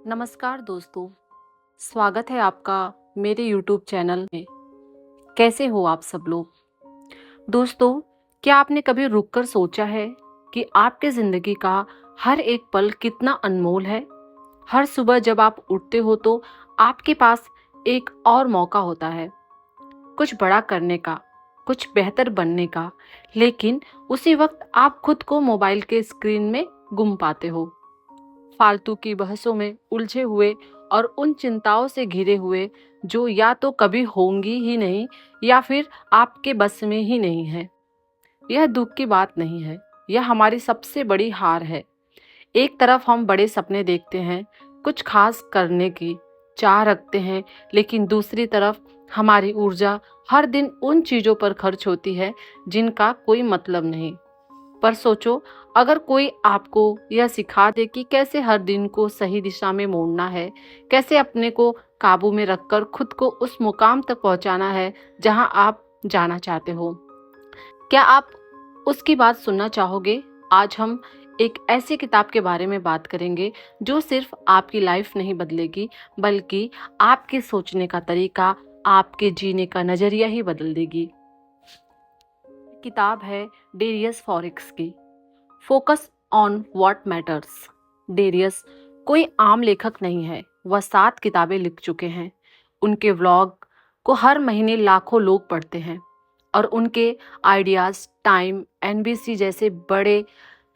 नमस्कार दोस्तों, स्वागत है आपका मेरे YouTube चैनल में। कैसे हो आप सब लोग? दोस्तों, क्या आपने कभी रुककर सोचा है कि आपके ज़िंदगी का हर एक पल कितना अनमोल है? हर सुबह जब आप उठते हो तो आपके पास एक और मौका होता है, कुछ बड़ा करने का, कुछ बेहतर बनने का, लेकिन उसी वक्त आप खुद को मोबाइल के स्क्रीन में गुम पाते हो। फालतू की बहसों में उलझे हुए और उन चिंताओं से घिरे हुए जो या तो कभी होंगी ही नहीं या फिर आपके बस में ही नहीं है। यह दुख की बात नहीं है, यह हमारी सबसे बड़ी हार है। एक तरफ हम बड़े सपने देखते हैं, कुछ खास करने की चाह रखते हैं, लेकिन दूसरी तरफ हमारी ऊर्जा हर दिन उन चीज़ों पर खर्च होती है जिनका कोई मतलब नहीं। पर सोचो, अगर कोई आपको यह सिखा दे कि कैसे हर दिन को सही दिशा में मोड़ना है, कैसे अपने को काबू में रखकर खुद को उस मुकाम तक पहुंचाना है जहां आप जाना चाहते हो, क्या आप उसकी बात सुनना चाहोगे? आज हम एक ऐसी किताब के बारे में बात करेंगे जो सिर्फ आपकी लाइफ नहीं बदलेगी, बल्कि आपके सोचने का तरीका, आपके जीने का नजरिया ही बदल देगी। किताब है डेरियस फॉरेक्स की, focus on what matters. Darius कोई आम लेखक नहीं है, वह 7 किताबें लिख चुके हैं। उनके व्लॉग को हर महीने लाखों लोग पढ़ते हैं और उनके आइडियाज़ टाइम, एनबीसी जैसे बड़े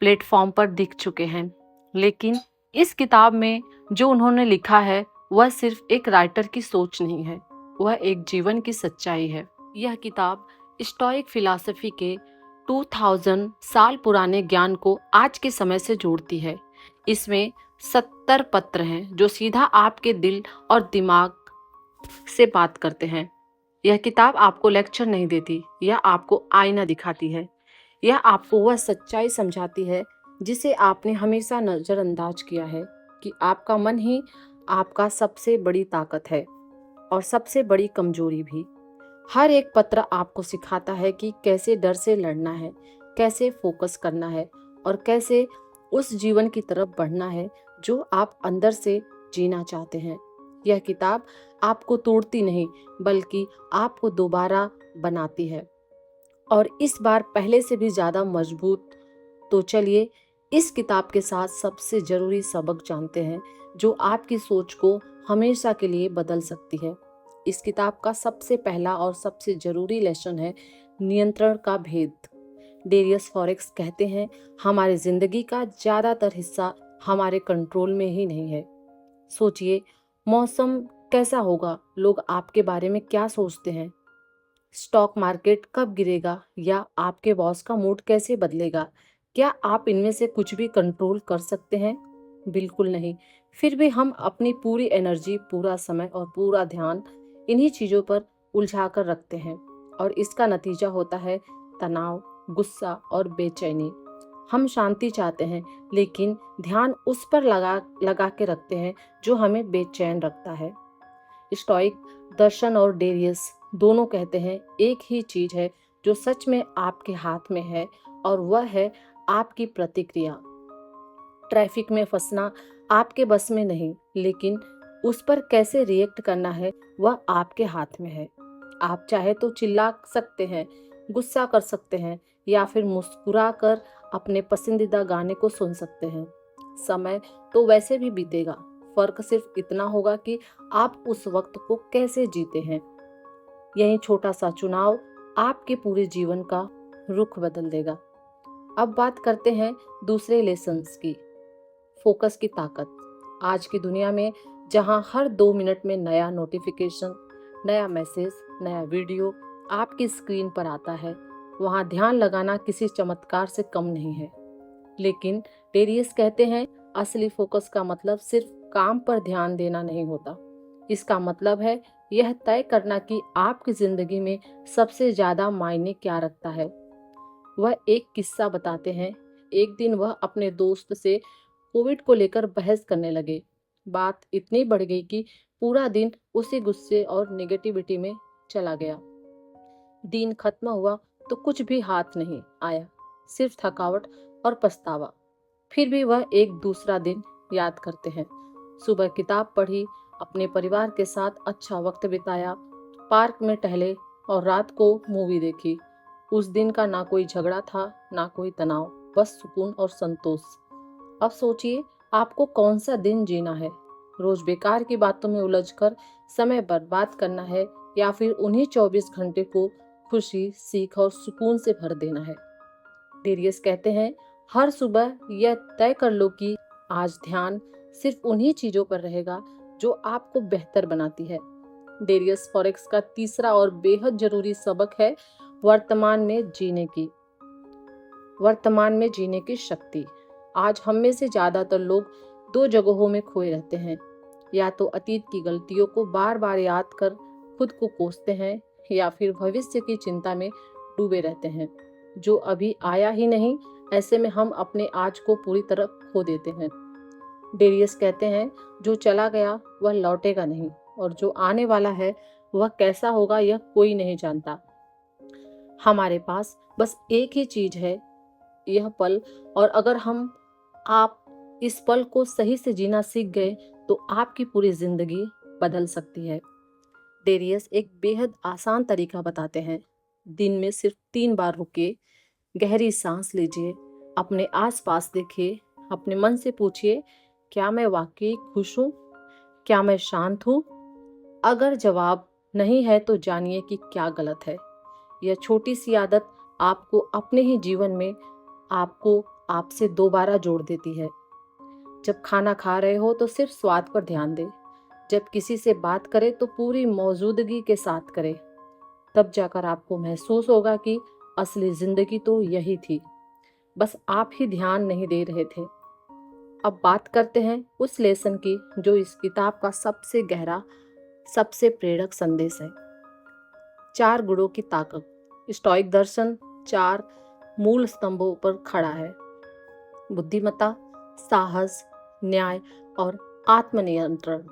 प्लेटफॉर्म पर दिख चुके हैं। लेकिन इस किताब में जो उन्होंने लिखा है वह सिर्फ एक राइटर की सोच नहीं है, वह एक जीवन की सच्चाई है। यह किताब स्टोइक फिलॉसफी के 2000 साल पुराने ज्ञान को आज के समय से जोड़ती है। इसमें 70 पत्र हैं जो सीधा आपके दिल और दिमाग से बात करते हैं। यह किताब आपको लेक्चर नहीं देती, यह आपको आईना दिखाती है। यह आपको वह सच्चाई समझाती है जिसे आपने हमेशा नज़रअंदाज किया है कि आपका मन ही आपका सबसे बड़ी ताकत है और सबसे बड़ी कमजोरी भी। हर एक पत्र आपको सिखाता है कि कैसे डर से लड़ना है, कैसे फोकस करना है और कैसे उस जीवन की तरफ बढ़ना है जो आप अंदर से जीना चाहते हैं। यह किताब आपको तोड़ती नहीं, बल्कि आपको दोबारा बनाती है, और इस बार पहले से भी ज़्यादा मजबूत। तो चलिए इस किताब के साथ सबसे ज़रूरी सबक जानते हैं जो आपकी सोच को हमेशा के लिए बदल सकती है। इस किताब का सबसे पहला और सबसे ज़रूरी लेसन है नियंत्रण का भेद। डेरियस फॉरेक्स कहते हैं, हमारी ज़िंदगी का ज़्यादातर हिस्सा हमारे कंट्रोल में ही नहीं है। सोचिए, मौसम कैसा होगा, लोग आपके बारे में क्या सोचते हैं, स्टॉक मार्केट कब गिरेगा या आपके बॉस का मूड कैसे बदलेगा, क्या आप इनमें से कुछ भी कंट्रोल कर सकते हैं? बिल्कुल नहीं। फिर भी हम अपनी पूरी एनर्जी, पूरा समय और पूरा ध्यान इन्हीं चीज़ों पर उलझा कर रखते हैं, और इसका नतीजा होता है तनाव, गुस्सा और बेचैनी। हम शांति चाहते हैं, लेकिन ध्यान उस पर लगा लगा के रखते हैं जो हमें बेचैन रखता है। स्टोइक दर्शन और डेरियस दोनों कहते हैं एक ही चीज है जो सच में आपके हाथ में है, और वह है आपकी प्रतिक्रिया। ट्रैफिक में फंसना आपके बस में नहीं, लेकिन उस पर कैसे रिएक्ट करना है वह आपके हाथ में है। आप चाहे तो चिल्ला सकते हैं, गुस्सा कर सकते हैं, या फिर मुस्कुरा कर अपने पसंदीदा गाने को सुन सकते हैं। समय तो वैसे भी बीतेगा, फर्क सिर्फ इतना होगा कि आप उस वक्त को कैसे जीते हैं। यही छोटा सा चुनाव आपके पूरे जीवन का रुख बदल देगा। अब बात करते हैं दूसरे लेसन्स की, फोकस की ताकत। आज की दुनिया में जहां हर 2 मिनट में नया नोटिफिकेशन, नया मैसेज, नया वीडियो आपकी स्क्रीन पर आता है, वहां ध्यान लगाना किसी चमत्कार से कम नहीं है। लेकिन टेरियस कहते हैं, असली फोकस का मतलब सिर्फ काम पर ध्यान देना नहीं होता। इसका मतलब है यह तय करना कि आपकी जिंदगी में सबसे ज्यादा मायने क्या रखता है। वह एक किस्सा बताते हैं। एक दिन वह अपने दोस्त से कोविड को लेकर बहस करने लगे। बात इतनी बढ़ गई कि पूरा दिन उसी गुस्से और नेगेटिविटी में चला गया। दिन खत्म हुआ तो कुछ भी हाथ नहीं आया, सिर्फ थकावट और पछतावा। फिर भी वह एक दूसरा दिन याद करते हैं। सुबह किताब पढ़ी, अपने परिवार के साथ अच्छा वक्त बिताया, पार्क में टहले और रात को मूवी देखी। उस दिन का ना कोई झगड़ा था, ना कोई तनाव, बस सुकून और संतोष। अब सोचिए, आपको कौन सा दिन जीना है? रोज बेकार की बातों में उलझकर समय बर्बाद करना है, या फिर उन्हीं 24 घंटे को खुशी, सीख और सुकून से भर देना है? डेरियस कहते हैं, हर सुबह यह तय कर लो कि आज ध्यान सिर्फ उन्हीं चीजों पर रहेगा जो आपको बेहतर बनाती है। डेरियस फॉरेक्स का तीसरा और बेहद जरूरी सबक है वर्तमान में जीने की शक्ति। आज हम में से ज्यादातर लोग दो जगहों में खोए रहते हैं। या तो अतीत की गलतियों को बार बार याद कर खुद को कोसते हैं, या फिर भविष्य की चिंता में डूबे रहते हैं जो अभी आया ही नहीं। ऐसे में हम अपने आज को पूरी तरह खो देते हैं। डेरियस कहते हैं, जो चला गया वह लौटेगा नहीं, और जो आने वाला है वह कैसा होगा यह कोई नहीं जानता। हमारे पास बस एक ही चीज है, यह पल। और अगर आप इस पल को सही से जीना सीख गए तो आपकी पूरी जिंदगी बदल सकती है। डेरियस एक बेहद आसान तरीका बताते हैं। दिन में सिर्फ 3 बार रुकिए, गहरी सांस लीजिए, अपने आसपास देखिए, अपने मन से पूछिए, क्या मैं वाकई खुश हूँ? क्या मैं शांत हूँ? अगर जवाब नहीं है तो जानिए कि क्या गलत है। यह छोटी सी आदत आपको अपने ही जीवन में आपसे दोबारा जोड़ देती है। जब खाना खा रहे हो तो सिर्फ स्वाद पर ध्यान दें। जब किसी से बात करें तो पूरी मौजूदगी के साथ करें। तब जाकर आपको महसूस होगा कि असली जिंदगी तो यही थी, बस आप ही ध्यान नहीं दे रहे थे। अब बात करते हैं उस लेसन की जो इस किताब का सबसे गहरा, सबसे प्रेरक संदेश है। 4 गुणों की ताकत। स्टोइक दर्शन 4 मूल स्तंभों पर खड़ा है: बुद्धिमत्ता, साहस, न्याय और आत्मनियंत्रण।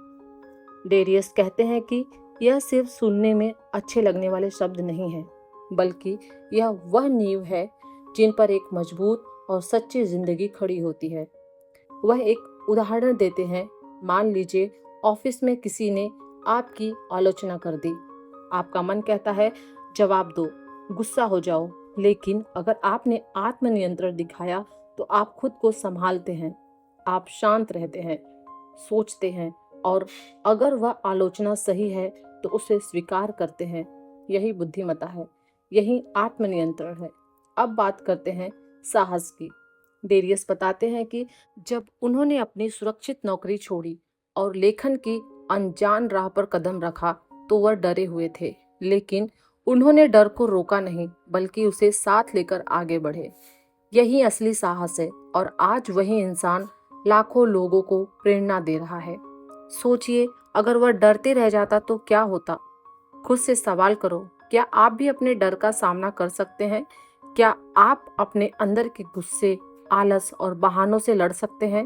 डेरियस कहते हैं कि यह सिर्फ सुनने में अच्छे लगने वाले शब्द नहीं हैं, बल्कि यह वह नींव है जिन पर एक मजबूत और सच्ची जिंदगी खड़ी होती है। वह एक उदाहरण देते हैं। मान लीजिए ऑफिस में किसी ने आपकी आलोचना कर दी। आपका मन कहता है जवाब दो, गुस्सा हो जाओ, लेकिन अगर आपने आत्मनियंत्रण दिखाया तो आप खुद को संभालते हैं, आप शांत रहते हैं, सोचते हैं, और अगर वह आलोचना सही है तो उसे स्वीकार करते हैं। यही बुद्धिमत्ता है, यही आत्मनियंत्रण है। अब बात करते हैं साहस की। डेरियस बताते हैं कि जब उन्होंने अपनी सुरक्षित नौकरी छोड़ी और लेखन की अनजान राह पर कदम रखा तो वह डरे हुए थे, लेकिन उन्होंने डर को रोका नहीं, बल्कि उसे साथ लेकर आगे बढ़े। यही असली साहस है, और आज वही इंसान लाखों लोगों को प्रेरणा दे रहा है। सोचिए, अगर वह डरते रह जाता तो क्या होता? खुद से सवाल करो, क्या आप भी अपने डर का सामना कर सकते हैं? क्या आप अपने अंदर के गुस्से, आलस और बहानों से लड़ सकते हैं?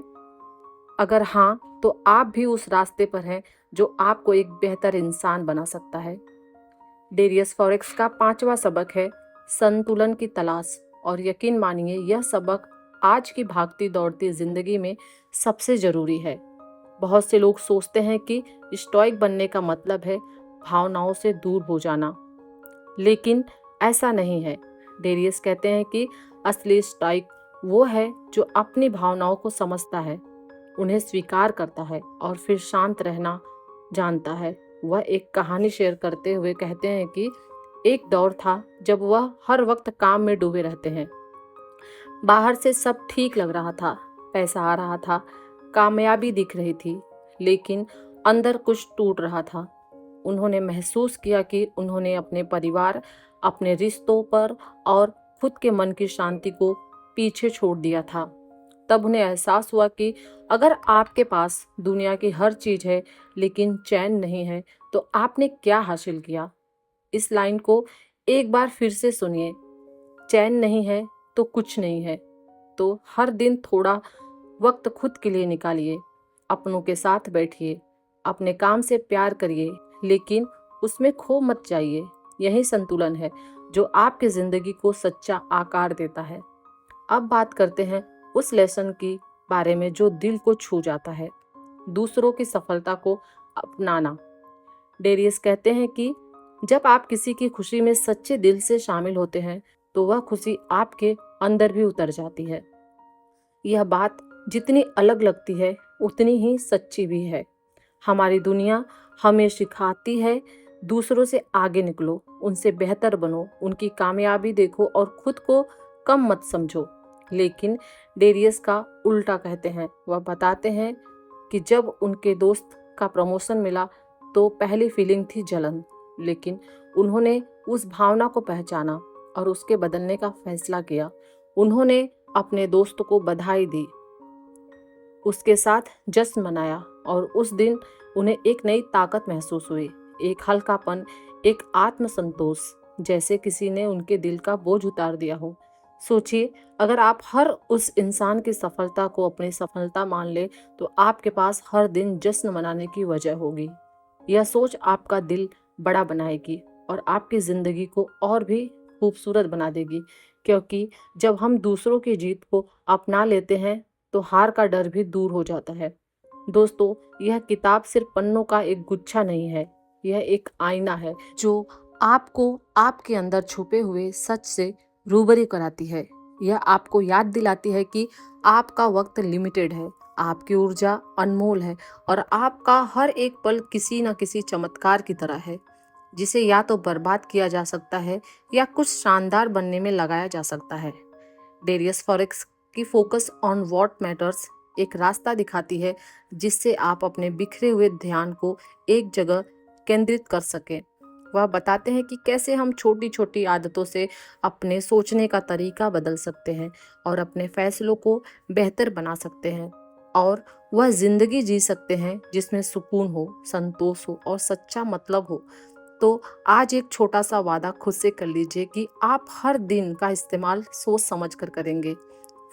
अगर हाँ, तो आप भी उस रास्ते पर हैं जो आपको एक बेहतर इंसान बना सकता है। डेरियस फॉरेक्स का 5वां सबक है संतुलन की तलाश। और यकीन मानिए, यह सबक आज की भागती दौड़ती जिंदगी में सबसे जरूरी है। बहुत से लोग सोचते हैं कि स्टोइक बनने का मतलब है भावनाओं से दूर हो जाना, लेकिन ऐसा नहीं है। डेरियस कहते हैं कि असली स्टोइक वो है जो अपनी भावनाओं को समझता है, उन्हें स्वीकार करता है और फिर शांत रहना जानता है। वह एक कहानी शेयर करते हुए कहते हैं कि एक दौर था जब वह हर वक्त काम में डूबे रहते हैं। बाहर से सब ठीक लग रहा था, पैसा आ रहा था, कामयाबी दिख रही थी, लेकिन अंदर कुछ टूट रहा था। उन्होंने महसूस किया कि उन्होंने अपने परिवार, अपने रिश्तों पर और खुद के मन की शांति को पीछे छोड़ दिया था। तब उन्हें एहसास हुआ कि अगर आपके पास दुनिया की हर चीज है लेकिन चैन नहीं है तो आपने क्या हासिल किया। इस लाइन को एक बार फिर से सुनिए, चैन नहीं है तो कुछ नहीं है। तो हर दिन थोड़ा वक्त खुद के लिए निकालिए, अपनों के साथ बैठिए, अपने काम से प्यार करिए, लेकिन उसमें खो मत जाइए। यही संतुलन है जो आपकी जिंदगी को सच्चा आकार देता है। अब बात करते हैं उस लेसन की बारे में जो दिल को छू जाता है। दूसरों की सफलता को अपनाना। डेरियस कहते हैं कि जब आप किसी की खुशी में सच्चे दिल से शामिल होते हैं तो वह खुशी आपके अंदर भी उतर जाती है। यह बात जितनी अलग लगती है उतनी ही सच्ची भी है। हमारी दुनिया हमें सिखाती है दूसरों से आगे निकलो, उनसे बेहतर बनो, उनकी कामयाबी देखो और खुद को कम मत समझो। लेकिन डेरियस का उल्टा कहते हैं। वह बताते हैं कि जब उनके दोस्त का प्रमोशन मिला तो पहली फीलिंग थी जलन, लेकिन उन्होंने उस भावना को पहचाना और उसके बदलने का फैसला किया। उन्होंने अपने दोस्त को बधाई दी, उसके साथ जश्न मनाया और उस दिन उन्हें एक नई ताकत महसूस हुई, एक हल्कापन, एक आत्मसंतोष, जैसे किसी ने उनके दिल का बोझ उतार दिया हो। सोचिए, अगर आप हर उस इंसान की सफलता को अपनी सफलता मान ले तो आपके पास हर दिन जश्न मनाने की वजह होगी। यह सोच आपका दिल बड़ा बनाएगी और आपकी जिंदगी को और भी खूबसूरत बना देगी, क्योंकि जब हम दूसरों की जीत को अपना लेते हैं तो हार का डर भी दूर हो जाता है। दोस्तों, यह किताब सिर्फ पन्नों का एक गुच्छा नहीं है, यह एक आईना है जो आपको आपके अंदर छुपे हुए सच से रूबरू कराती है। यह आपको याद दिलाती है कि आपका वक्त लिमिटेड है, आपकी ऊर्जा अनमोल है और आपका हर एक पल किसी न किसी चमत्कार की तरह है, जिसे या तो बर्बाद किया जा सकता है या कुछ शानदार बनने में लगाया जा सकता है। डेरियस फॉरेक्स की फोकस ऑन व्हाट मैटर्स एक रास्ता दिखाती है जिससे आप अपने बिखरे हुए ध्यान को एक जगह केंद्रित कर सकें। वह बताते हैं कि कैसे हम छोटी छोटी आदतों से अपने सोचने का तरीका बदल सकते हैं और अपने फैसलों को बेहतर बना सकते हैं और वह जिंदगी जी सकते हैं जिसमें सुकून हो, संतोष हो और सच्चा मतलब हो। तो आज एक छोटा सा वादा खुद से कर लीजिए कि आप हर दिन का इस्तेमाल सोच समझ कर करेंगे।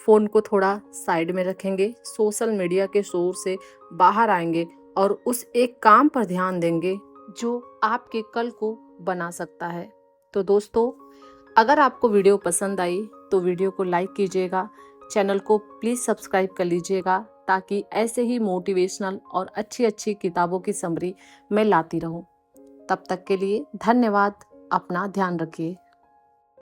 फ़ोन को थोड़ा साइड में रखेंगे, सोशल मीडिया के शोर से बाहर आएंगे और उस एक काम पर ध्यान देंगे जो आपके कल को बना सकता है। तो दोस्तों, अगर आपको वीडियो पसंद आई तो वीडियो को लाइक कीजिएगा, चैनल को प्लीज़ सब्सक्राइब कर लीजिएगा ताकि ऐसे ही मोटिवेशनल और अच्छी अच्छी किताबों की समरी मैं लाती रहूं। तब तक के लिए धन्यवाद। अपना ध्यान रखिए।